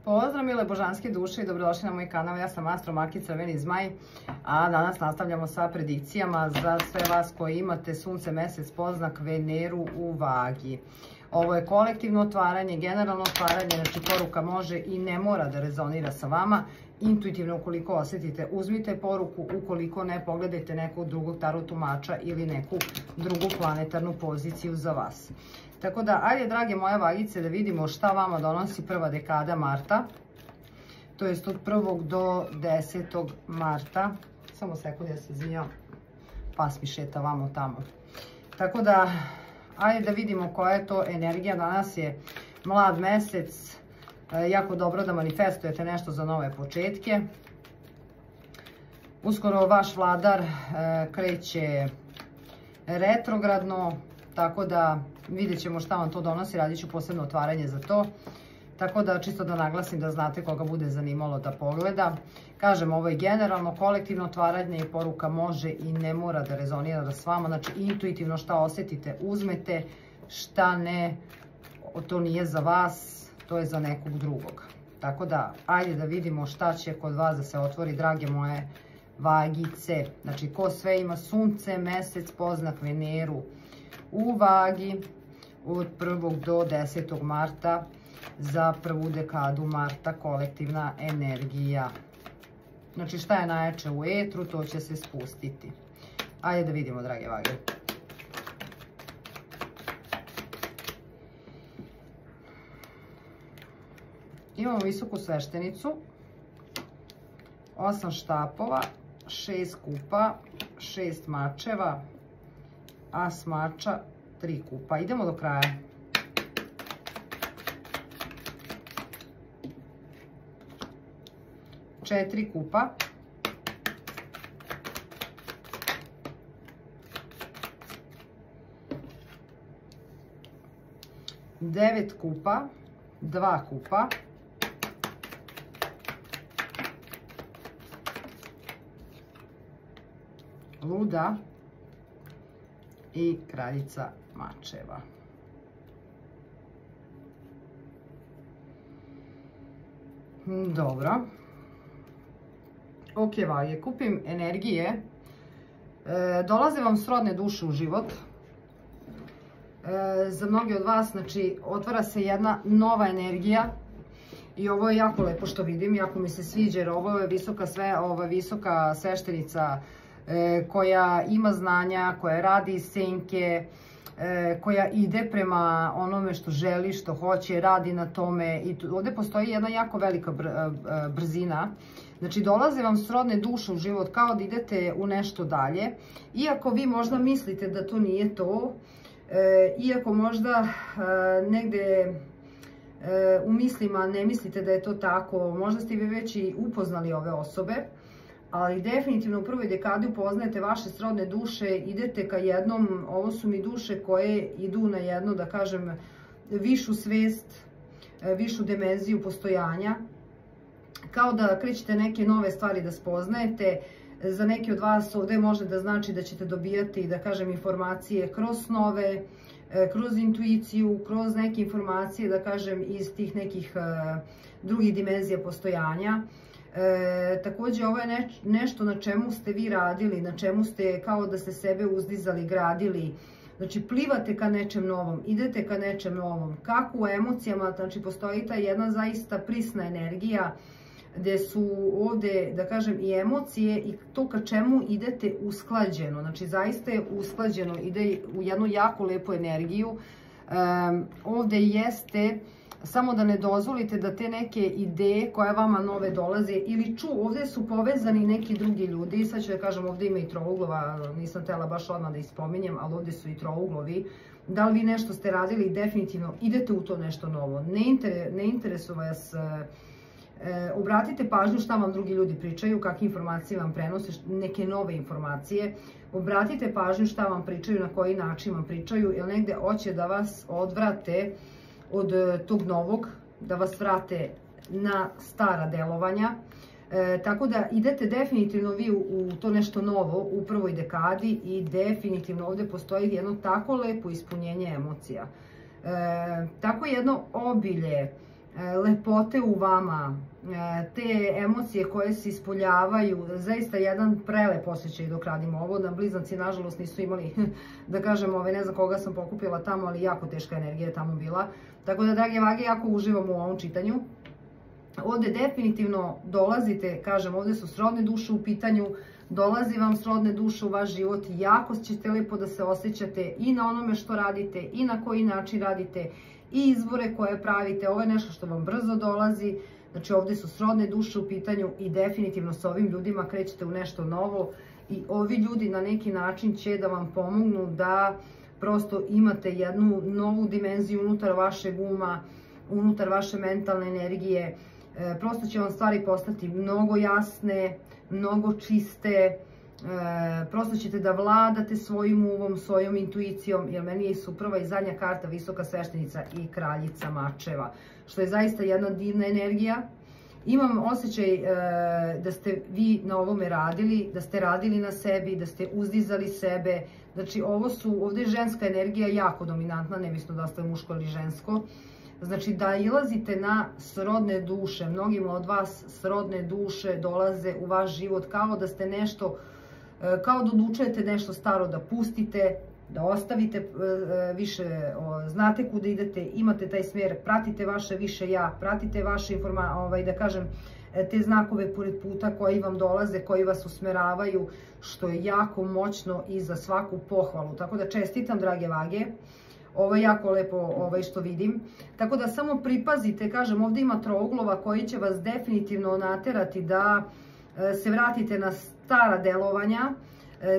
Pozdrav mile božanske duše i dobrodošli na moj kanal, ja sam Astro Maki Crveni Zmaj, a danas nastavljamo sa predikcijama za sve vas koji imate sunce, mesec, poznak, Veneru u vagi. Ovo je kolektivno otvaranje, generalno otvaranje, znači poruka može i ne mora da rezonira sa vama. Intuitivno ukoliko osjetite, uzmite poruku, ukoliko ne, pogledajte nekog drugog tarot tumača ili neku drugu planetarnu poziciju za vas. Tako da, ajde drage moje vagice da vidimo šta vama donosi prva dekada marta, to jest od 1. do 10. marta. Samo sekund, ja se izvinjam, pas mi šeta vamo tamo. Tako da, ajde da vidimo koja je to energija. Danas je mlad mesec, jako dobro da manifestujete nešto za nove početke. Uskoro vaš vladar kreće retrogradno, tako da vidjet ćemo šta vam to donosi, radit ću posebno otvaranje za to. Tako da čisto da naglasim da znate koga bude zanimalo da pogleda. Kažem, ovo je generalno kolektivno otvaranje i poruka može i ne mora da rezonira s vama. Znači intuitivno šta osjetite uzmete, šta ne, to nije za vas, to je za nekog drugog. Tako da, ajde da vidimo šta će kod vas da se otvori, drage moje vagice. Znači, ko sve ima sunce, mesec, poznak, Veneru u vagi od 1. do 10. marta za prvu dekadu marta, kolektivna energija. Znači, šta je najjače u etru, to će se spustiti. Ajde da vidimo, drage vage. Imamo visoku sveštenicu, 8 štapova, 6 kupa, 6 mačeva, as mača, 3 kupa. Idemo do kraja. Četiri kupa, 9 kupa, 2 kupa, luda i kraljica mačeva. Dobro. Ok, vage, kupim energije. Dolaze vam srodne duše u život. Za mnogi od vas, znači, otvara se jedna nova energija. I ovo je jako lepo što vidim, jako mi se sviđa, jer ovo je visoka sveštenica koja ima znanja, koja radi iz senke, koja ide prema onome što želi, što hoće, radi na tome. I ovdje postoji jedna jako velika brzina. Znači, dolaze vam srodne duše u život kao da idete u nešto dalje. Iako vi možda mislite da to nije to, iako možda negde u mislima ne mislite da je to tako, možda ste vi već i upoznali ove osobe, ali definitivno u prvoj dekadi upoznajete vaše srodne duše, idete ka jednom, ovo su mi duše koje idu na jedno, da kažem, višu svest, višu dimenziju postojanja, kao da krećete neke nove stvari da spoznajete. Za neki od vas ovdje može da znači da ćete dobijati, da kažem, informacije kroz snove, kroz intuiciju, kroz neke informacije, da kažem, iz tih nekih drugih dimenzija postojanja. Također, ovo je nešto na čemu ste vi radili, na čemu ste kao da ste sebe uzdizali, gradili. Znači, plivate ka nečem novom, idete ka nečem novom. Kako u emocijama, znači, postoji ta jedna zaista prisna energija, gdje su ovdje, da kažem, i emocije i to ka čemu idete usklađeno. Znači, zaista je usklađeno, ide u jednu jako lepu energiju. Ovdje jeste, samo da ne dozvolite da te neke ideje koje vama nove dolaze ili ovdje su povezani neki drugi ljudi. Sad ću da kažem, ovdje ima i trouglova, nisam htjela baš odmah da ispominjem, ali ovdje su i trouglovi. Da li vi nešto ste radili i definitivno idete u to nešto novo. Ne interesuje vas. Obratite pažnju šta vam drugi ljudi pričaju, kakve informacije vam prenose, neke nove informacije. Obratite pažnju šta vam pričaju, na koji način vam pričaju, jer negdje hoće da vas odvrate od tog novog, da vas vrate na stara delovanja. Tako da idete definitivno vi u to nešto novo u prvoj dekadi i definitivno ovdje postoji jedno tako lepo ispunjenje emocija. Tako jedno obilje lepote u vama, te emocije koje se ispoljavaju, zaista jedan prelep osjećaj dok radimo ovo. Na blizanci nažalost nisu imali, da kažem, ne znam koga sam pokupila tamo, ali jako teška energija je tamo bila. Tako da, drage vage, jako uživam u ovom čitanju. Ovde definitivno dolazite, kažem, ovde su srodne duše u pitanju, dolazi vam srodne duše u vaš život, jako ćete lepo da se osjećate i na onome što radite i na koji način radite i izbore koje pravite. Ovo je nešto što vam brzo dolazi, znači ovde su srodne duše u pitanju i definitivno sa ovim ljudima krećete u nešto novo i ovi ljudi na neki način će da vam pomognu da prosto imate jednu novu dimenziju unutar vašeg uma, unutar vaše mentalne energije. Prosto će vam stvari postati mnogo jasne, mnogo čiste, prosto ćete da vladate svojim umom, svojom intuicijom, jer meni je i suprva i zadnja karta visoka sveštenica i kraljica mačeva, što je zaista jedna divna energija. Imam osjećaj da ste vi na ovome radili, da ste radili na sebi, da ste uzdizali sebe. Znači ovde je ženska energija jako dominantna, nevisno da ste muško ili žensko. Znači da ilazite na srodne duše, mnogima od vas srodne duše dolaze u vaš život kao da ste nešto, kao da odlučujete nešto staro da pustite, da ostavite više, znate kuda idete, imate taj smjer, pratite vaše više ja, pratite vaše da kažem, te znakove pored puta koji vam dolaze, koji vas usmeravaju, što je jako moćno i za svaku pohvalu. Tako da čestitam, drage vage. Ovo je jako lepo što vidim. Tako da samo pripazite, kažem, ovdje ima trouglova koji će vas definitivno naterati da se vratite na stara delovanja,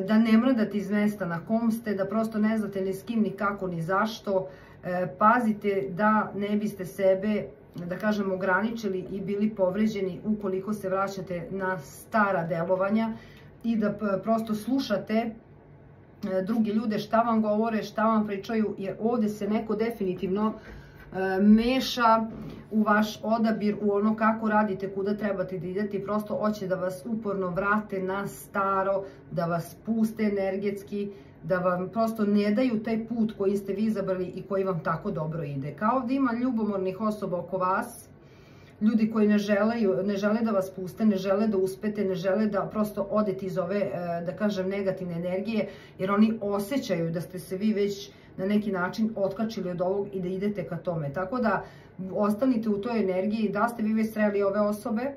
da ne mrdate iz mesta na kom ste, da prosto ne znate ni s kim, ni kako, ni zašto. Pazite da ne biste sebe, da kažem, ograničili i bili povređeni ukoliko se vraćate na stara delovanja i da prosto slušate drugi ljude šta vam govore, šta vam pričaju, jer ovde se neko definitivno meša u vaš odabir, u ono kako radite, kuda trebate da idete i prosto hoće da vas uporno vrate na staro, da vas puste energetski, da vam prosto ne daju taj put koji ste vi izabrali i koji vam tako dobro ide. Kao da ima ljubomornih osoba oko vas, ljudi koji ne žele da vas puste, ne žele da uspete, ne žele da prosto odete iz ove, da kažem, negativne energije, jer oni osjećaju da ste se vi već na neki način otkačili od ovog i da idete ka tome. Tako da ostanite u toj energiji, da ste vi već sreli ove osobe,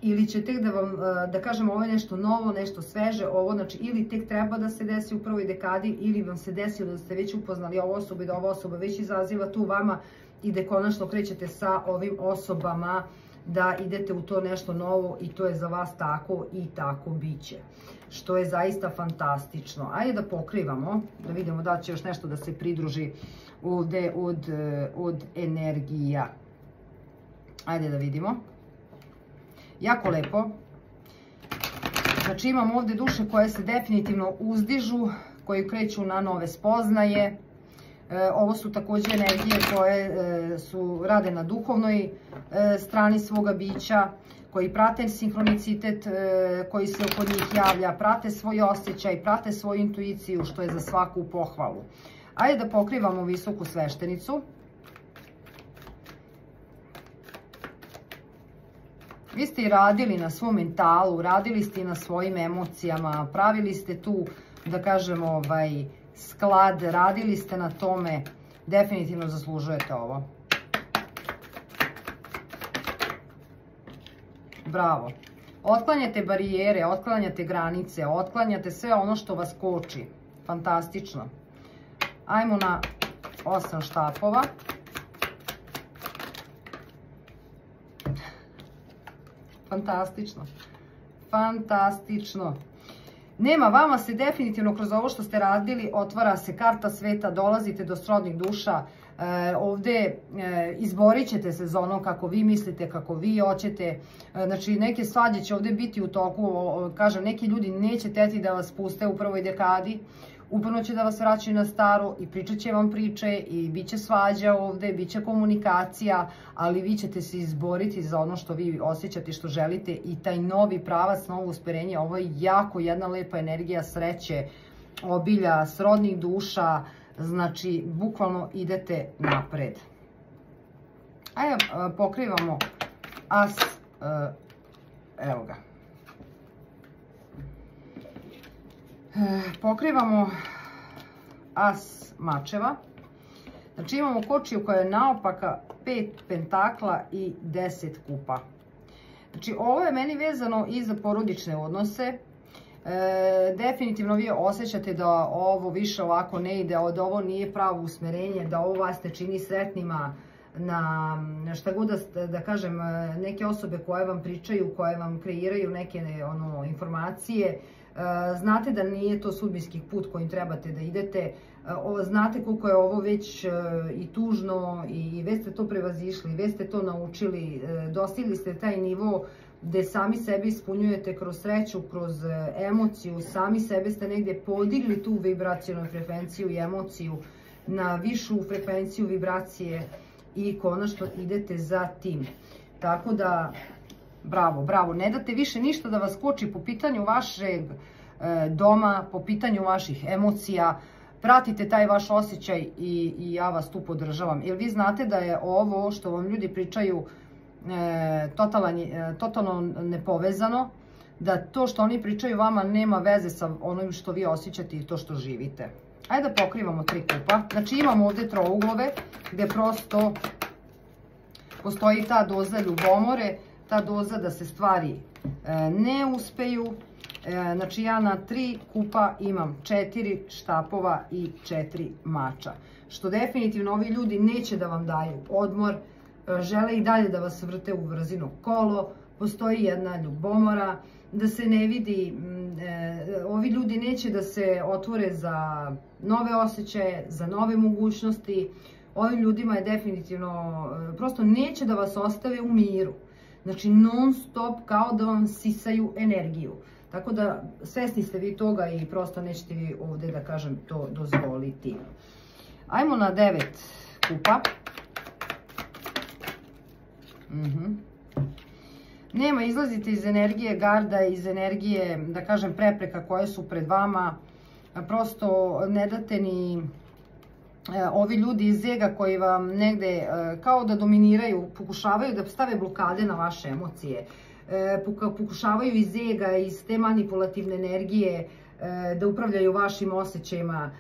ili će tek da vam, da kažem, ovo je nešto novo, nešto sveže, ovo znači ili tek treba da se desi u prvoj dekadi, ili vam se desilo da ste već upoznali ovu osobu i da ova osoba već izaziva tu vama i da konačno krećete sa ovim osobama da idete u to nešto novo i to je za vas tako i tako biće. Što je zaista fantastično. Ajde da pokrivamo, da vidimo da će još nešto da se pridruži ovde od energija. Ajde da vidimo. Jako lepo. Znači imam ovde duše koje se definitivno uzdižu, koje kreću na nove spoznaje. Ovo su takođe energije koje rade na duhovnoj strani svoga bića, koji prate sinhronicitet koji se oko njih javlja, prate svoj osjećaj, prate svoju intuiciju, što je za svaku pohvalu. Ajde da pokrivamo visoku sveštenicu. Vi ste i radili na svom mentalu, radili ste i na svojim emocijama, pravili ste tu, da kažem, sklad, radili ste na tome, definitivno zaslužujete ovo. Bravo. Otklanjate barijere, otklanjate granice, otklanjate sve ono što vas koči. Fantastično. Ajmo na 8 štapova. Fantastično. Fantastično. Nema, vama se definitivno kroz ovo što ste radili otvara se karta sveta, dolazite do srodnih duša, ovde izborit ćete se za ono kako vi mislite, kako vi hoćete, znači neke svađe će ovde biti u toku, kažem, neki ljudi neće teti da vas puste u prvoj dekadi, uporno će da vas vraćaju na staro i pričat će vam priče i bit će svađa ovde, bit će komunikacija, ali vi ćete se izboriti za ono što vi osjećate, što želite i taj novi pravac, novo usperenje, ovo je jako jedna lepa energija sreće, obilja, srodnih duša, znači bukvalno idete napred. Ajde pokrivamo as, evo ga. Pokrivamo as mačeva. Znači imamo kočiju koja je naopaka, 5 pentakla i 10 kupa. Znači ovo je meni vezano i za porodične odnose. Definitivno vi osjećate da ovo više ovako ne ide, da ovo nije pravo usmerenje, da ovo vas ne čini sretnima na šta god da kažem, neke osobe koje vam pričaju, koje vam kreiraju neke informacije. Znate da nije to sudbinski put kojim trebate da idete, znate koliko je ovo već i tužno i već ste to prevazišli, već ste to naučili, dostigli ste taj nivo gde sami sebi ispunjujete kroz sreću, kroz emociju, sami sebe ste negde podigli tu vibracijonu frekvenciju i emociju na višu frekvenciju vibracije i konačno idete za tim. Tako da, bravo, bravo, ne date više ništa da vas koči po pitanju vašeg doma, po pitanju vaših emocija, pratite taj vaš osjećaj i ja vas tu podržavam. Jer vi znate da je ovo što vam ljudi pričaju totalno nepovezano, da to što oni pričaju vama nema veze sa onim što vi osjećate i to što živite. Ajde da pokrivamo 3 kupa. Znači imamo ovde trouglove gde prosto postoji ta doza ljubomore, ta doza da se stvari ne uspeju. Znači ja na 3 kupa imam 4 štapova i 4 mača. Što definitivno ovi ljudi neće da vam daju odmor, žele i dalje da vas vrte u vrzino kolo, postoji jedna ljubomora, da se ne vidi, ovi ljudi neće da se otvore za nove osjećaje, za nove mogućnosti, ovim ljudima je definitivno, prosto neće da vas ostave u miru. Znači non stop kao da vam sisaju energiju. Tako da svesni ste vi toga i prosto nećete vi ovde da kažem to dozvoliti. Ajmo na 9 kupa. Nema, izlazite iz energije garda, iz energije, da kažem, prepreka koje su pred vama. Prosto ne date ni ovi ljudi iz ega koji vam negde kao da dominiraju, pokušavaju da stave blokade na vaše emocije. Pokušavaju iz ega, iz te manipulativne energije da upravljaju vašim osjećajima,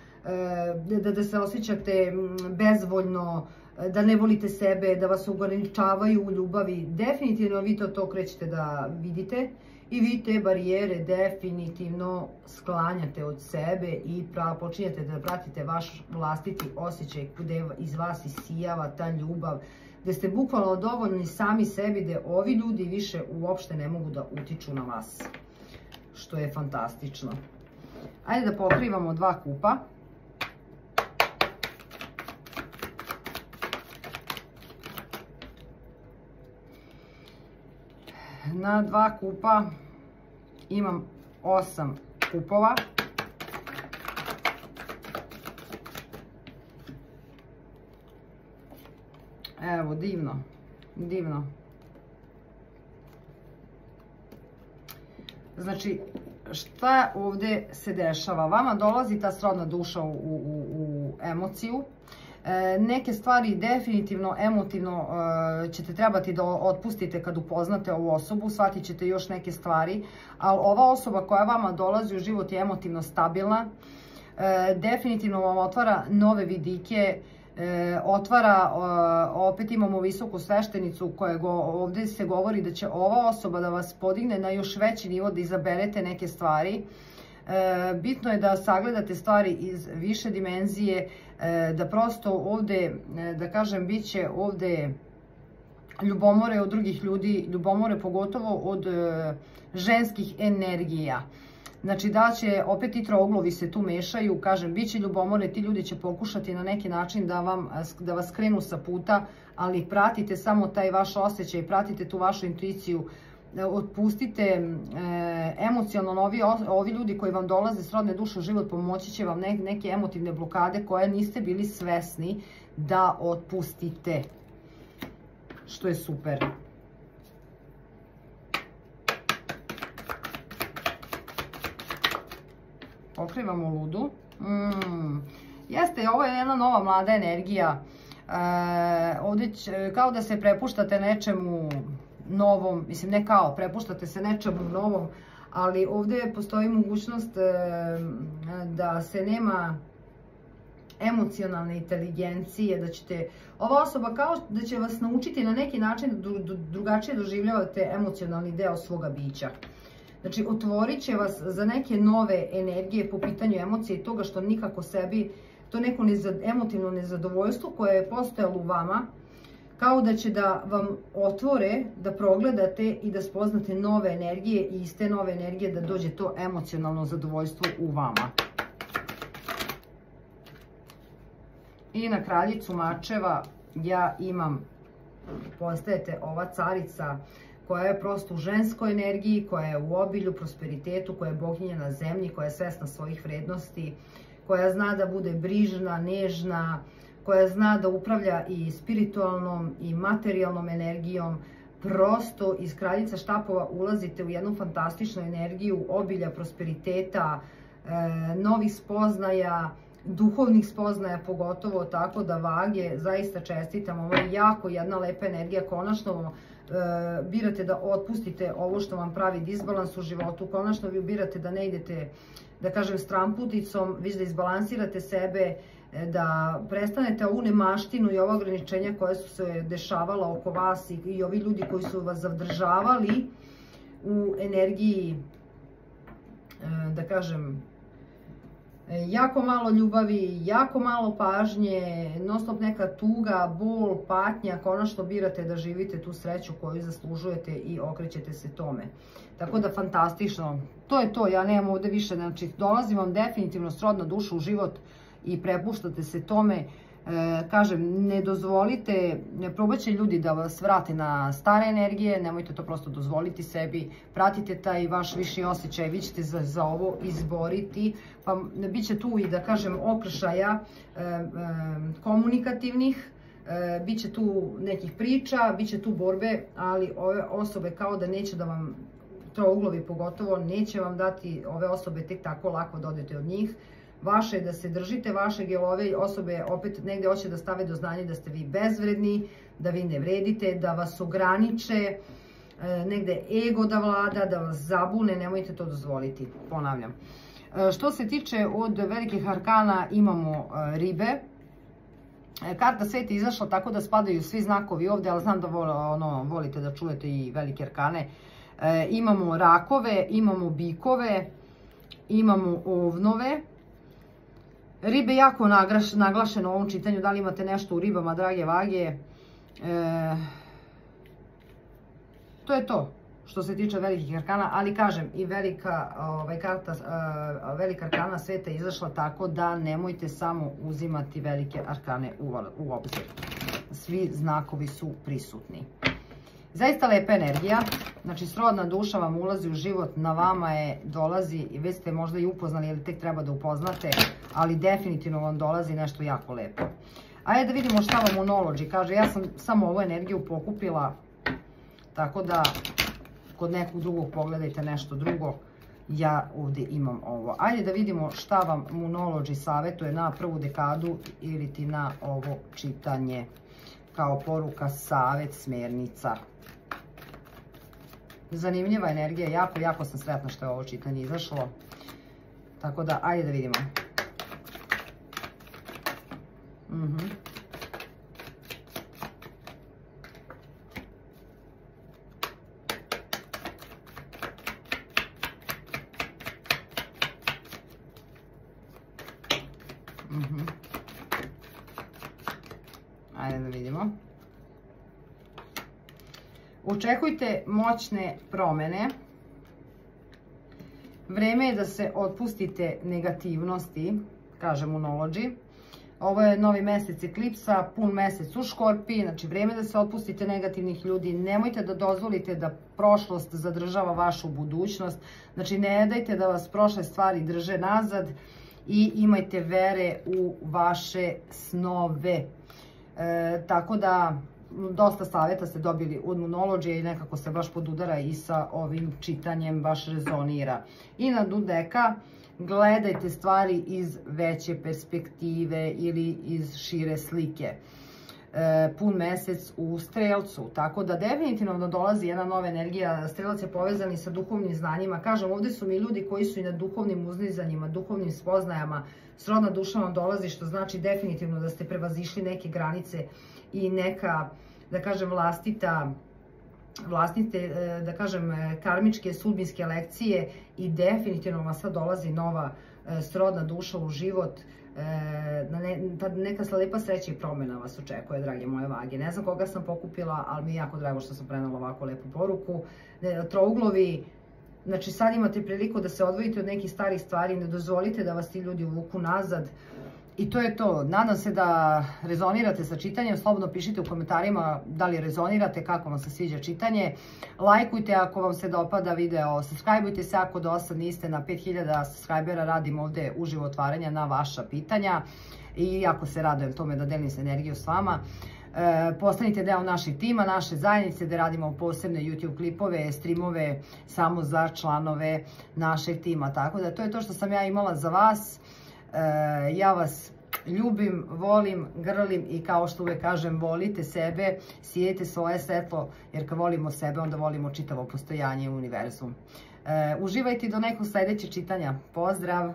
da se osjećate bezvoljno, da ne volite sebe, da vas ograničavaju u ljubavi. Definitivno vi to krećete da vidite i vi te barijere definitivno sklanjate od sebe i počinjete da pratite vaš vlastiti osjećaj gde iz vas isijava ta ljubav, gde ste bukvalno dovoljni sami sebi, gde ovi ljudi više uopšte ne mogu da utiču na vas, što je fantastično. Ajde da pokrivamo 2 kupa. Na 2 kupa imam 8 kupova. Evo, divno, divno. Znači, šta ovde se dešava? Vama dolazi ta srodna duša u emociju. Neke stvari definitivno, emotivno ćete trebati da otpustite kad upoznate ovu osobu, shvatit ćete još neke stvari, ali ova osoba koja vama dolazi u život je emotivno stabilna, definitivno vam otvara nove vidike, otvara, opet imamo visoku sveštenicu koja ovde se govori da će ova osoba da vas podigne na još veći nivo, da izaberete neke stvari. Bitno je da sagledate stvari iz više dimenzije, da prosto ovde, da kažem, bit će ovde ljubomore od drugih ljudi, ljubomore pogotovo od ženskih energija. Znači da će, opet i trouglovi se tu mešaju, kažem, bit će ljubomore, ti ljudi će pokušati na neki način da vas krenu sa puta, ali pratite samo taj vaš osjećaj, pratite tu vašu intuiciju, otpustite emocionalno, ovi ljudi koji vam dolaze srodne duše u život pomoći će vam neke emotivne blokade koje niste bili svesni da otpustite, što je super. Pokrivamo ludu. Jeste, ovo je jedna nova mlada energija. Ovdje kao da se prepuštate nečemu novom, mislim ne kao, prepuštate se nečemu novom, ali ovdje postoji mogućnost da se nema emocionalne inteligencije, da ćete, ova osoba kao da će vas naučiti na neki način da drugačije doživljavate emocionalni deo svoga bića. Znači, otvorit će vas za neke nove energije po pitanju emocije i toga što nikako sebi, to neko emotivno nezadovoljstvo koje je postojalo u vama, kao da će da vam otvore, da progledate i da spoznate nove energije i iz te nove energije da dođe to emocionalno zadovoljstvo u vama. I na kraljicu mačeva ja imam, postajete ova carica koja je prosto u ženskoj energiji, koja je u obilju, prosperitetu, koja je boginja na zemlji, koja je svesna svojih vrednosti, koja zna da bude brižna, nežna, koja zna da upravlja i spiritualnom i materijalnom energijom. Prosto iz kraljica štapova ulazite u jednu fantastičnu energiju obilja, prosperiteta, novih spoznaja, duhovnih spoznaja pogotovo, tako da vage, zaista čestitam, ovo je jako jedna lepa energija, konačno birate da otpustite ovo što vam pravi disbalans u životu, konačno vi birate da ne idete, da kažem, stramputicom, već da izbalansirate sebe, da prestanete ovu nemaštinu i ova ograničenja koja su se dešavala oko vas i ovi ljudi koji su vas zadržavali u energiji, da kažem, jako malo ljubavi, jako malo pažnje, non stop neka tuga, bol, patnja, konačno birate da živite tu sreću koju zaslužujete i okrećete se tome. Tako da fantastično, to je to, ja nemam ovde više, znači dolazi vam definitivno srodna duša u život i prepuštate se tome. Kažem, ne dozvolite, ne probaće ljudi da vas vrate na stare energije, nemojte to prosto dozvoliti sebi, pratite taj vaš viši osjećaj, vi ćete za ovo izboriti, pa bit će tu i da kažem okršaja komunikativnih, bit će tu nekih priča, bit će tu borbe, ali ove osobe kao da neće da vam, trouglovi pogotovo, neće vam dati ove osobe tek tako lako da odete od njih. Vaše je da se držite vašeg, jer ove osobe opet negde hoće da stave do znanja da ste vi bezvredni, da vi ne vredite, da vas ograniče, negde ego da vlada, da vas zabune, nemojte to dozvoliti, ponavljam. Što se tiče od velikih arkana imamo ribe. Karta sveta je izašla tako da spadaju svi znakovi ovde, ali znam da volite da čujete i velike arkane. Imamo rakove, imamo bikove, imamo ovnove. Ribe je jako naglašeno u ovom čitanju, da li imate nešto u ribama, drage vage. To je to što se tiče velikih arkana, ali kažem i velika arkana sveta je izašla tako da nemojte samo uzimati velike arkane u obzir. Svi znakovi su prisutni. Zaista lepa energija, znači srodna duša vam ulazi u život, na vama je, dolazi, i već ste možda i upoznali ili tek treba da upoznate, ali definitivno vam dolazi nešto jako lepo. Ajde da vidimo šta vam Moonology kaže, ja sam samo ovu energiju pokupila, tako da kod nekog drugog pogledajte nešto drugo, ja ovdje imam ovo. Ajde da vidimo šta vam Moonology savjetuje na prvu dekadu ili ti na ovo čitanje kao poruka, savjet, smjernica. Zanimljiva energija, jako sam sretna što je ovo čitanje izašlo. Tako da, ajde da vidimo. Ajde da vidimo. Očekujte moćne promene. Vreme je da se otpustite negativnosti, kaže Moonology. Ovo je novi mesec eklipsa, pun mesec u Škorpiji, znači vreme je da se otpustite negativnih ljudi. Nemojte da dozvolite da prošlost zadržava vašu budućnost. Znači ne dajte da vas prošle stvari drže nazad i imajte vere u vaše snove. Tako da dosta savjeta ste dobili od Moonology i nekako se baš podudara i sa ovim čitanjem, baš rezonira. I na dnu deka gledajte stvari iz veće perspektive ili iz šire slike. pun mesec u Strelcu, tako da definitivno dolazi jedna nova energija. Strelac je povezan i sa duhovnim znanjima. Kažem, ovde su mi ljudi koji su i na duhovnim uznizanjima, duhovnim spoznajama, srodna duša vam dolazi, što znači definitivno da ste prevazišli neke granice i neka, da kažem, vlastite, da kažem, karmičke, sudbinske lekcije i definitivno vam sad dolazi nova srodna duša u život. Neka lepa sreća i promjena vas očekuje, drage moje vage. Ne znam koga sam pokupila, ali mi je jako drago što sam prenela ovako lepu poruku. Trouglovi, znači sad imate priliku da se odvojite od nekih starih stvari, ne dozvolite da vas ti ljudi uvuku nazad. I to je to. Nadam se da rezonirate sa čitanjem. Slobodno pišite u komentarima da li rezonirate, kako vam se sviđa čitanje. Lajkujte ako vam se dopada video. Subscribeujte se ako do sad niste. Na 5000 subscribera radim ovde uživo otvaranja na vaša pitanja. I jako se radujem tome da delim se energiju s vama. Postanite deo našeg tima, naše zajednice, da radimo posebne YouTube klipove, streamove samo za članove našeg tima. Tako da to je to što sam ja imala za vas. Ja vas ljubim, volim, grlim i kao što uvek kažem, volite sebe, sijete svoje svetlo, jer kad volimo sebe, onda volimo čitavo postojanje u univerzum. Uživajte do nekog sledećeg čitanja. Pozdrav!